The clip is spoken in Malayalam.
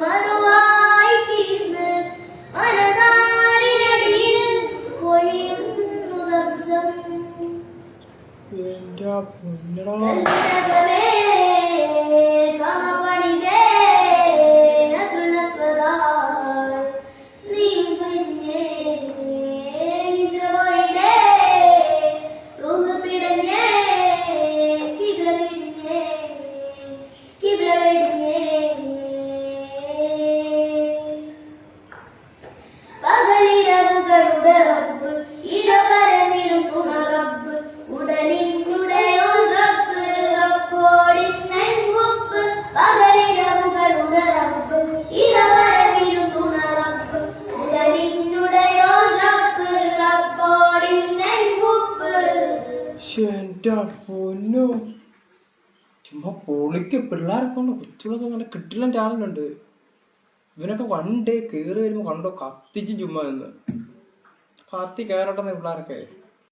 മറുവായി തീർന്ന് മനതാരിനടിയിൽ പൊഴിയുന്നു സംസം. പകലിരവുകളുടെ റബ്ബ് ഇരപരമിലും തുണറബ്ബ് ഉടലിനുടയോൻ റബ്ബ് റബ്ബോടിന്നൻ മുപ്പ്. പകലിരവുകളുടെ റബ്ബ് ഇരപരമിലും തുണറബ്ബ് ഉടലിനുടയോൻ റബ്ബ് റബ്ബോടിന്നൻ മുപ്പ്. എന്റെ പൊന്നോ, ചുമ്മാ പൊളിക്ക് പിള്ളേരൊക്കെ കൊണ്ട് കൊച്ചുകളൊക്കെ അങ്ങനെ കിട്ടില്ല ടാലന്റ്. ഇവനൊക്കെ വൺ ഡേ കയറി വരുമ്പോ കണ്ടോ കത്തിച്ച് ചുമ്മാ നിന്ന് കത്തി കയറട്ടെ പിള്ളേരൊക്കെ.